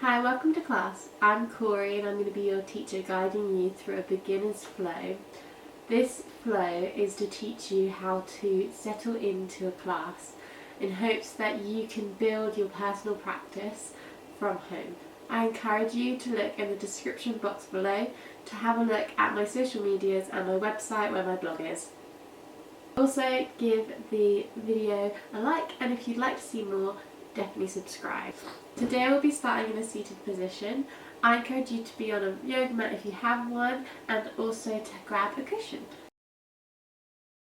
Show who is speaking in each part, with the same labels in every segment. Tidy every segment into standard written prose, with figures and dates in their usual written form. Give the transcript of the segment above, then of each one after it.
Speaker 1: Hi, welcome to class. I'm Corey and I'm going to be your teacher guiding you through a beginner's flow. This flow is to teach you how to settle into a class in hopes that you can build your personal practice from home. I encourage you to look in the description box below to have a look at my social medias and my website where my blog is. Also give the video a like, and if you'd like to see more, definitely subscribe. Today we'll be starting in a seated position. I encourage you to be on a yoga mat if you have one, and also to grab a cushion.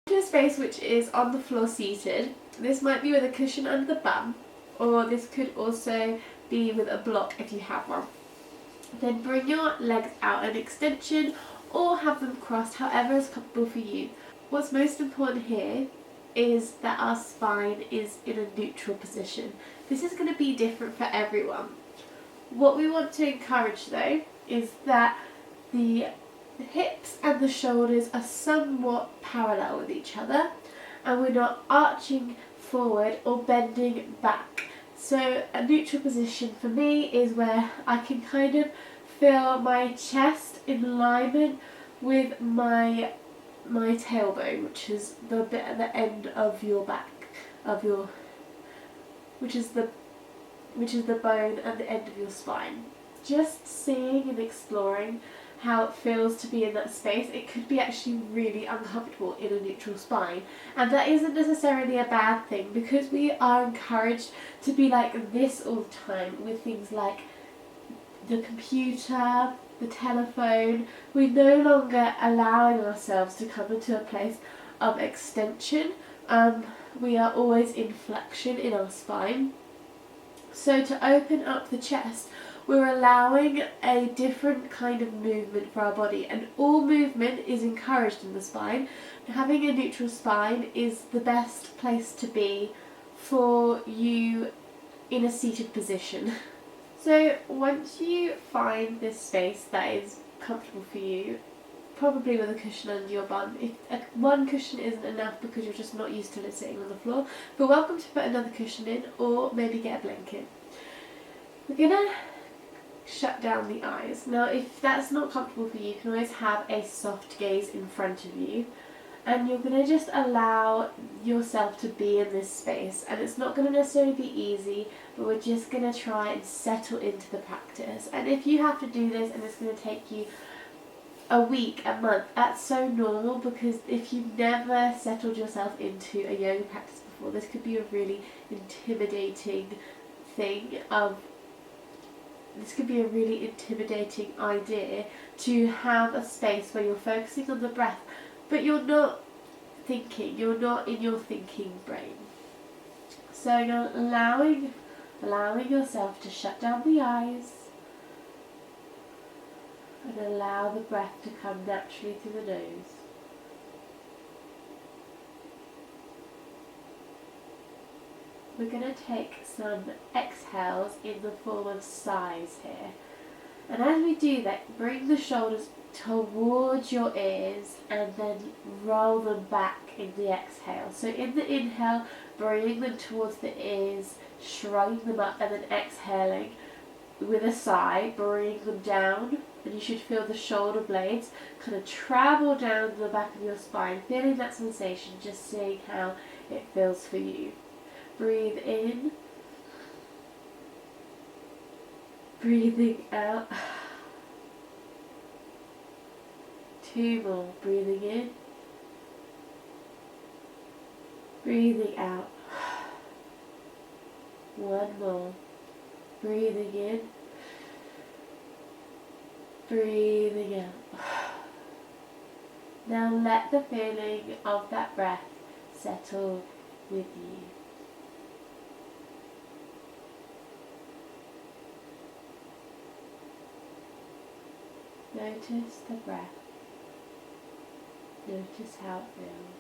Speaker 1: To a space which is on the floor seated. This might be with a cushion under the bum, or this could also be with a block if you have one. Then bring your legs out an extension or have them crossed, however is comfortable for you. What's most important here is that our spine is in a neutral position. This is going to be different for everyone. What we want to encourage though is that the hips and the shoulders are somewhat parallel with each other, and we're not arching forward or bending back. So a neutral position for me is where I can kind of feel my chest in alignment with my tailbone, which is the bit at the end of your back, which is the bone at the end of your spine. Just seeing and exploring how it feels to be in that space. It could be actually really uncomfortable in a neutral spine, and that isn't necessarily a bad thing, because we are encouraged to be like this all the time with things like the computer, the telephone. We're no longer allowing ourselves to come into a place of extension. We are always in flexion in our spine. So to open up the chest, we're allowing a different kind of movement for our body, and all movement is encouraged in the spine. Having a neutral spine is the best place to be for you in a seated position. So once you find this space that is comfortable for you, probably with a cushion under your bum. If one cushion isn't enough because you're just not used to sitting on the floor, but welcome to put another cushion in, or maybe get a blanket. We're gonna shut down the eyes. Now if that's not comfortable for you, you can always have a soft gaze in front of you, and you're going to just allow yourself to be in this space. And it's not going to necessarily be easy, but we're just going to try and settle into the practice. And if you have to do this and it's going to take you a week, a month, that's so normal, because if you've never settled yourself into a yoga practice before, this could be a really intimidating idea to have a space where you're focusing on the breath, but you're not thinking, you're not in your thinking brain. So you're allowing yourself to shut down the eyes and allow the breath to come naturally through the nose. We're going to take some exhales in the form of sighs here. And as we do that, bring the shoulders towards your ears and then roll them back in the exhale. So in the inhale, bringing them towards the ears, shrugging them up, and then exhaling with a sigh, bringing them down. And you should feel the shoulder blades kind of travel down the back of your spine, feeling that sensation, just seeing how it feels for you. Breathe in, breathing out. 2 more. Breathing in, breathing out. 1 more. Breathing in, breathing out. Now let the feeling of that breath settle with you. Notice the breath. Notice how it feels.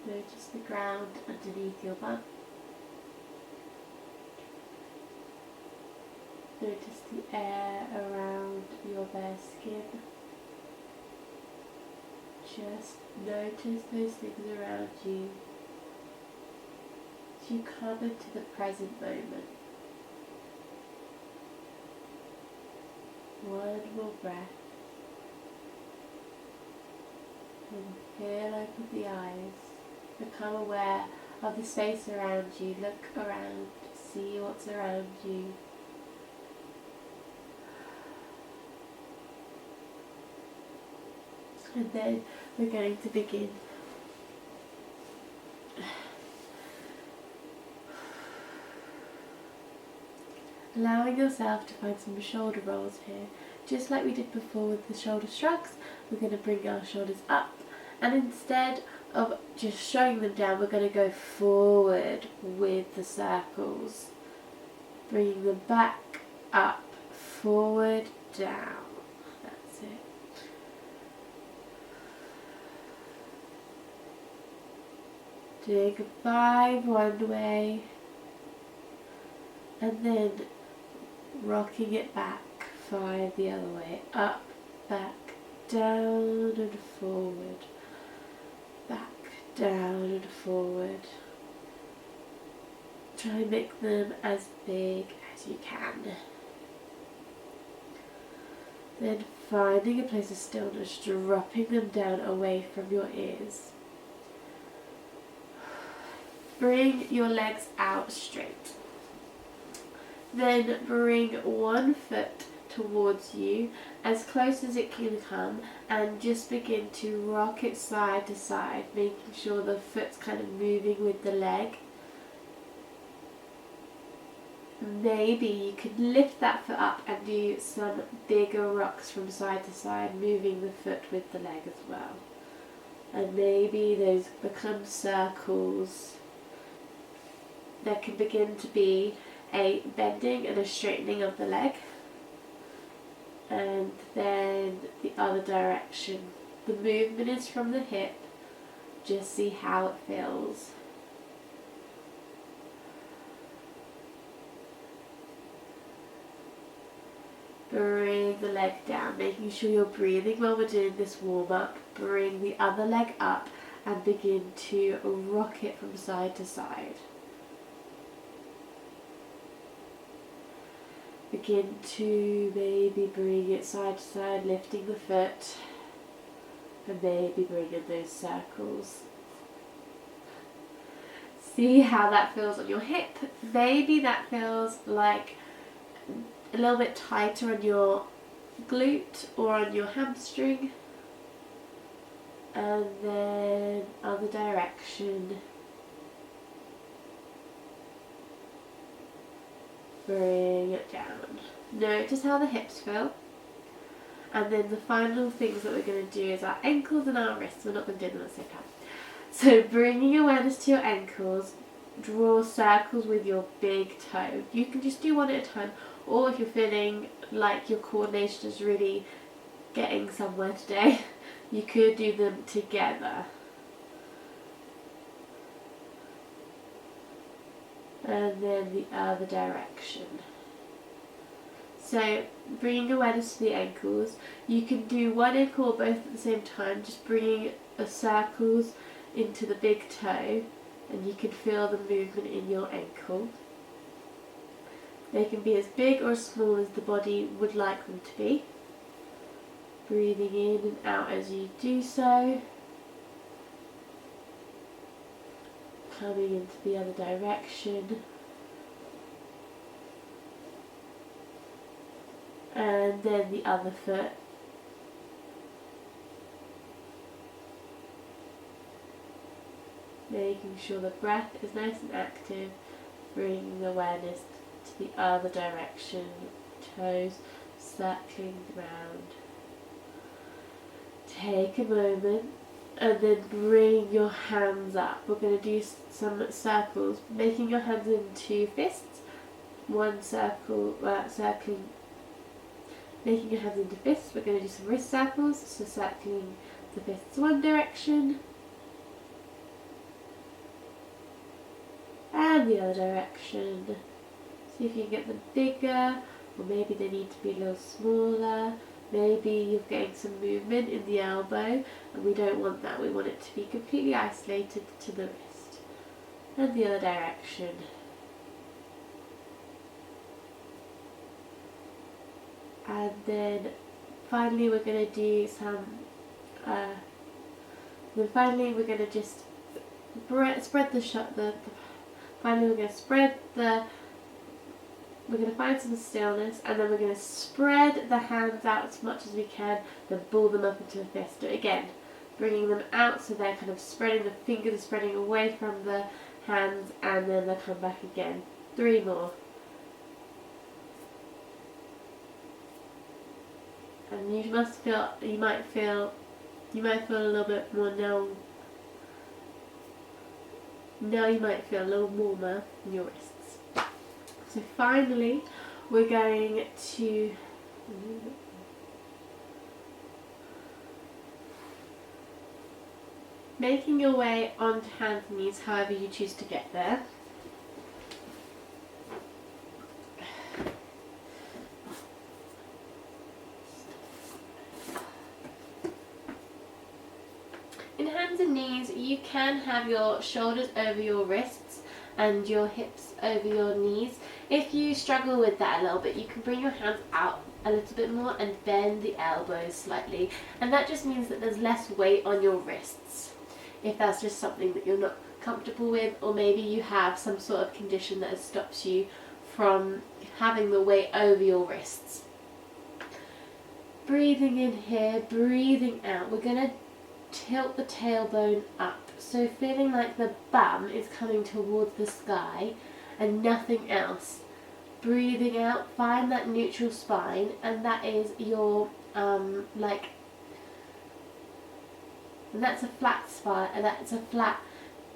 Speaker 1: Notice the ground underneath your bum. Notice the air around skin. Just notice those things around you as you come into the present moment. One more breath. And here, open the eyes. Become aware of the space around you. Look around. See what's around you. And then we're going to begin. Allowing yourself to find some shoulder rolls here. Just like we did before with the shoulder shrugs, we're going to bring our shoulders up, and instead of just showing them down, we're going to go forward with the circles. Bringing them back, up, forward, down. That's it. Doing 5 one way, and then rocking it back 5 the other way. Up, back, down and forward. Back, down and forward. Try and make them as big as you can. Then finding a place of stillness, dropping them down away from your ears. Bring your legs out straight. Then bring one foot towards you as close as it can come, and just begin to rock it side to side, making sure the foot's kind of moving with the leg. Maybe you could lift that foot up and do some bigger rocks from side to side, moving the foot with the leg as well. And maybe those become circles. There can begin to be a bending and a straightening of the leg, and then the other direction. The movement is from the hip. Just see how it feels. Bring the leg down, making sure you're breathing while we're doing this warm up. Bring the other leg up and begin to rock it from side to side. Begin to maybe bring it side to side, lifting the foot, and maybe bring in those circles. See how that feels on your hip. Maybe that feels like a little bit tighter on your glute or on your hamstring. And then other direction. Bring it down. Notice how the hips feel. And then the final things that we're going to do is our ankles and our wrists. We're not going to do them at the same time. So bringing awareness to your ankles, draw circles with your big toe. You can just do one at a time, or if you're feeling like your coordination is really getting somewhere today, you could do them together. And then the other direction. So bringing awareness to the ankles, you can do one ankle or both at the same time, just bringing circles into the big toe, and you can feel the movement in your ankle. They can be as big or as small as the body would like them to be. Breathing in and out as you do so. Coming into the other direction. And then the other foot. Making sure the breath is nice and active. Bringing awareness to the other direction. Toes circling round. Take a moment. And then bring your hands up. We're going to do some circles, making your hands into fists. One circle, circling, making your hands into fists. We're going to do some wrist circles, so circling the fists one direction. And the other direction. See if you can get them bigger, or maybe they need to be a little smaller. Maybe you're getting some movement in the elbow, and we don't want that. We want it to be completely isolated to the wrist. And the other direction. And then finally we're going to do some, then finally we're going to just spread the finally we're going to spread the, we're going to find some stillness, and then we're going to spread the hands out as much as we can, then ball them up into a fist. So again, bringing them out so they're kind of spreading, the fingers are spreading away from the hands, and then they'll come back again. 3 more. And you might feel a little bit more now. Now you might feel a little warmer in your wrists. So finally, we're going to making your way onto hands and knees, however you choose to get there. In hands and knees, you can have your shoulders over your wrists and your hips over your knees. If you struggle with that a little bit, you can bring your hands out a little bit more and bend the elbows slightly, and that just means that there's less weight on your wrists. If that's just something that you're not comfortable with, or maybe you have some sort of condition that stops you from having the weight over your wrists. Breathing in here, breathing out. We're going to tilt the tailbone up, so feeling like the bum is coming towards the sky and nothing else. Breathing out, find that neutral spine, and that is your and that's a flat spine, and that's a flat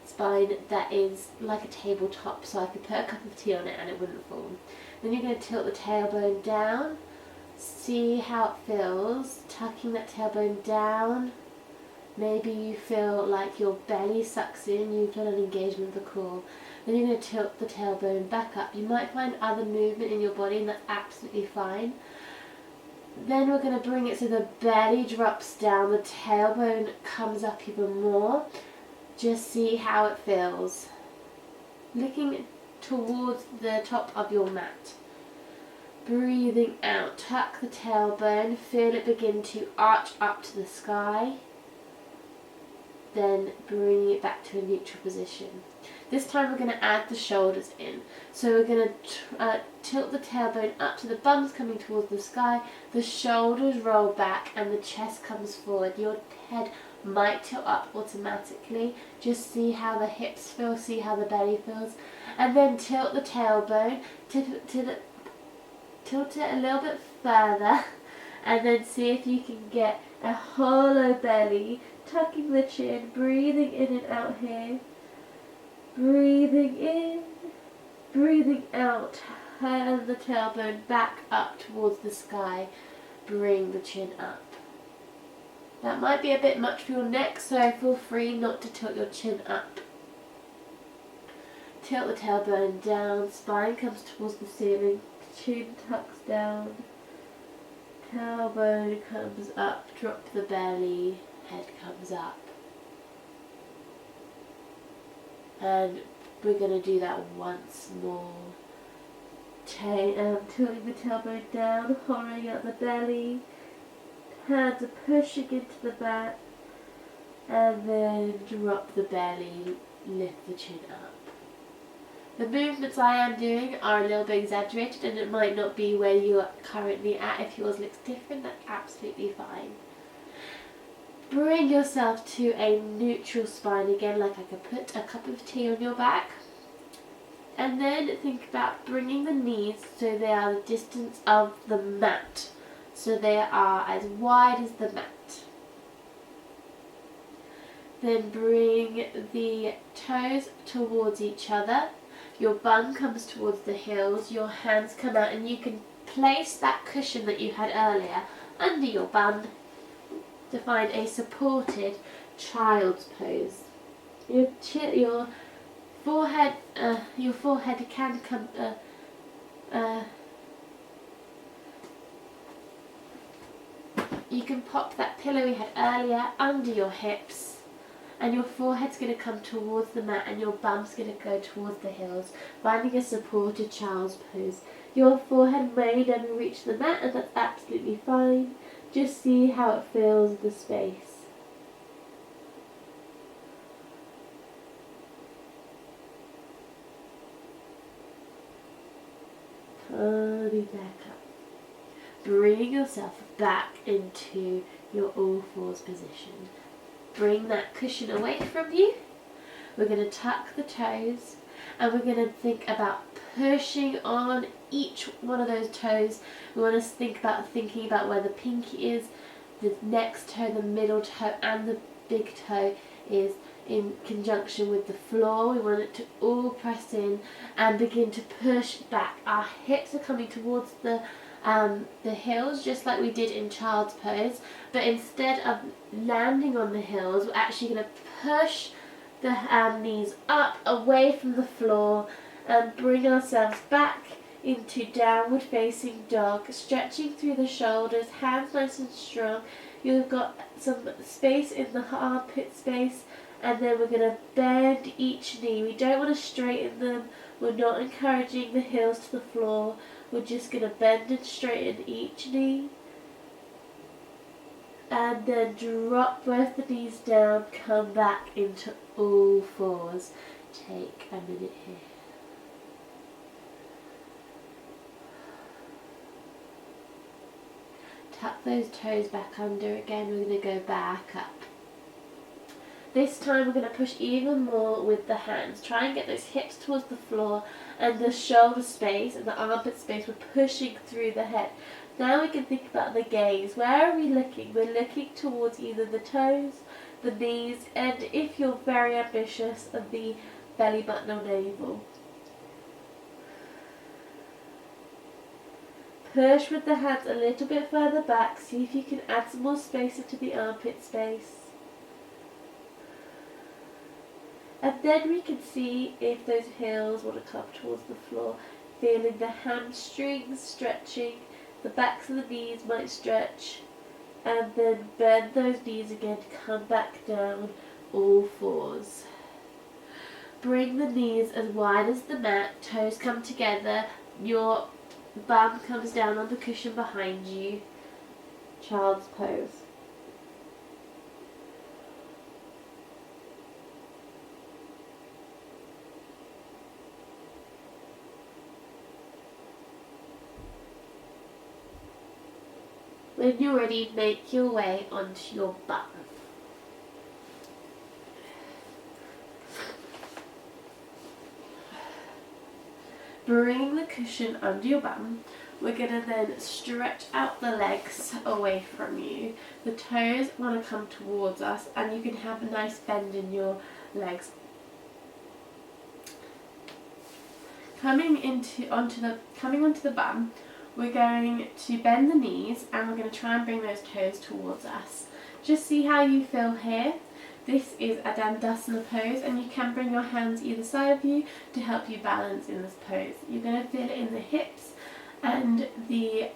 Speaker 1: spine that is like a tabletop, so I could put a cup of tea on it and it wouldn't fall. Then you're going to tilt the tailbone down, see how it feels, tucking that tailbone down. Maybe you feel like your belly sucks in, you feel an engagement of the core. Then you're going to tilt the tailbone back up. You might find other movement in your body, and that's absolutely fine. Then we're going to bring it so the belly drops down, the tailbone comes up even more. Just see how it feels. Looking towards the top of your mat. Breathing out, tuck the tailbone, feel it begin to arch up to the sky. Then bring it back to a neutral position. This time we're going to add the shoulders in. So we're going to tilt the tailbone up to the bums coming towards the sky, the shoulders roll back and the chest comes forward. Your head might tilt up automatically. Just see how the hips feel, see how the belly feels. And then tilt the tailbone, tilt it a little bit further, and then see if you can get a hollow belly, tucking the chin, breathing in and out here. Breathing in, breathing out, turn the tailbone back up towards the sky, bring the chin up. That might be a bit much for your neck, so feel free not to tilt your chin up. Tilt the tailbone down, spine comes towards the ceiling, chin tucks down, tailbone comes up, drop the belly, head comes up. And we're going to do that once more. Tilting the tailbone down, hollowing out the belly, hands are pushing into the back, and then drop the belly, lift the chin up. The movements I am doing are a little bit exaggerated, and it might not be where you are currently at. If yours looks different, that's absolutely fine. Bring yourself to a neutral spine again, like I could put a cup of tea on your back. And then think about bringing the knees so they are the distance of the mat. So they are as wide as the mat. Then bring the toes towards each other. Your bum comes towards the heels, your hands come out, and you can place that cushion that you had earlier under your bum to find a supported child's pose. Your forehead can come you can pop that pillow we had earlier under your hips, and your forehead's going to come towards the mat and your bum's going to go towards the heels, finding a supported child's pose. Your forehead may never reach the mat, and that's absolutely fine. Just see how it fills the space. Coming back up. Bring yourself back into your all fours position. Bring that cushion away from you. We're going to tuck the toes, and we're going to think about pushing on each one of those toes. We want to thinking about where the pinky is, the next toe, the middle toe, and the big toe is in conjunction with the floor. We want it to all press in and begin to push back. Our hips are coming towards the heels, just like we did in child's pose, but instead of landing on the heels, we're actually going to push the knees up away from the floor and bring ourselves back into downward facing dog, stretching through the shoulders, hands nice and strong. You've got some space in the armpit space, and then we're going to bend each knee. We don't want to straighten them. We're not encouraging the heels to the floor. We're just going to bend and straighten each knee. And then drop both the knees down, come back into all fours. Take a minute here. Tuck those toes back under again. We're going to go back up. This time we're going to push even more with the hands. Try and get those hips towards the floor and the shoulder space and the armpit space. We're pushing through the head. Now we can think about the gaze. Where are we looking? We're looking towards either the toes, the knees, and if you're very ambitious, of the belly button or navel. Push with the hands a little bit further back. See if you can add some more space into the armpit space. And then we can see if those heels want to come towards the floor, feeling the hamstrings stretching, the backs of the knees might stretch, and then bend those knees again to come back down, all fours. Bring the knees as wide as the mat, toes come together, your bum comes down on the cushion behind you, child's pose. When you're ready, make your way onto your bum. Bring the cushion under your bum. We're going to then stretch out the legs away from you. The toes want to come towards us, and you can have a nice bend in your legs. Coming onto the bum, we're going to bend the knees, and we're going to try and bring those toes towards us. Just see how you feel here. This is a Dandasana pose, and you can bring your hands either side of you to help you balance in this pose. You're going to feel it in the hips and the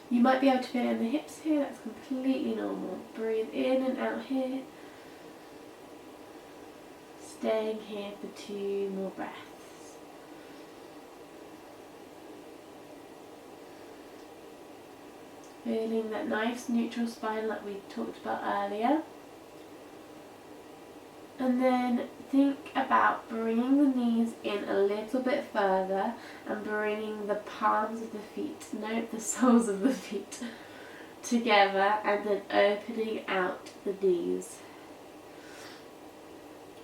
Speaker 1: you might be able to feel it in the hips here. That's completely normal. Breathe in and out here. Staying here for 2 more breaths. Feeling that nice neutral spine like we talked about earlier. And then think about bringing the knees in a little bit further and bringing the palms of the feet, note the soles of the feet, together, and then opening out the knees.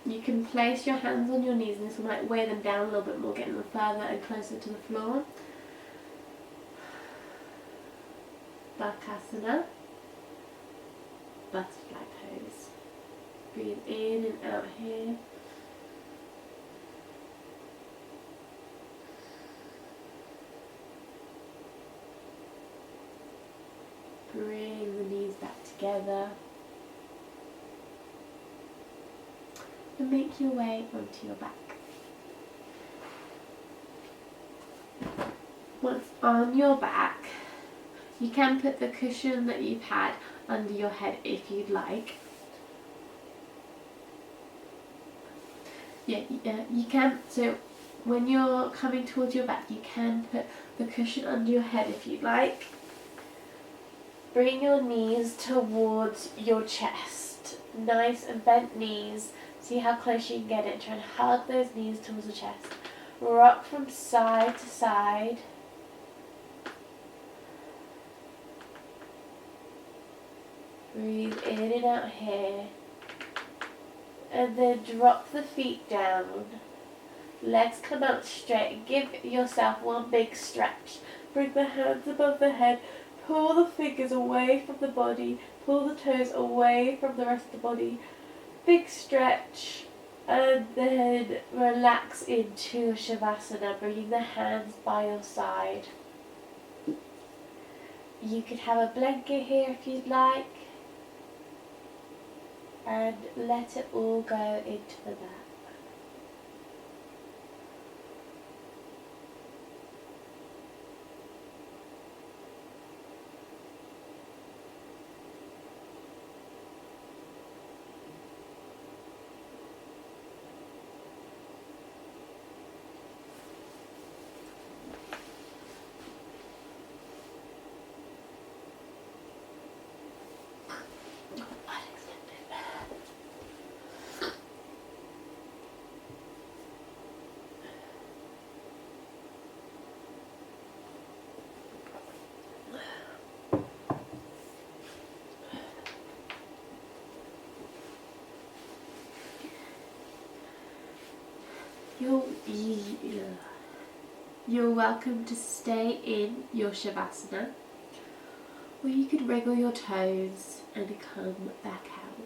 Speaker 1: You can place your hands on your knees, and this might weigh them down a little bit more, getting them further and closer to the floor. Bakasana, butterfly pose. Breathe in and out here. Bring the knees back together. And make your way onto your back. Once on your back, you can put the cushion that you've had under your head if you'd like. Yeah, you can. So when you're coming towards your back, you can put the cushion under your head if you'd like. Bring your knees towards your chest. Nice and bent knees. See how close you can get it. Try and hug those knees towards the chest. Rock from side to side. Breathe in and out here. And then drop the feet down. Legs come out straight. Give yourself one big stretch. Bring the hands above the head. Pull the fingers away from the body. Pull the toes away from the rest of the body. Big stretch. And then relax into Shavasana, bringing the hands by your side. You could have a blanket here if you'd like. And let it all go into the mat. You're welcome to stay in your Shavasana, or you could wriggle your toes and come back out,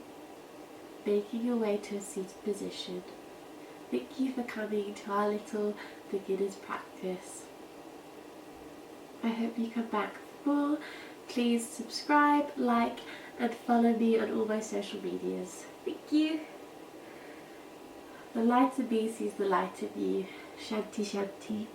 Speaker 1: making your way to a seated position. Thank you for coming to our little beginner's practice. I hope you come back for more. Please subscribe, like, and follow me on all my social medias. Thank you. The light in me sees the light in you. Shanti Shanti.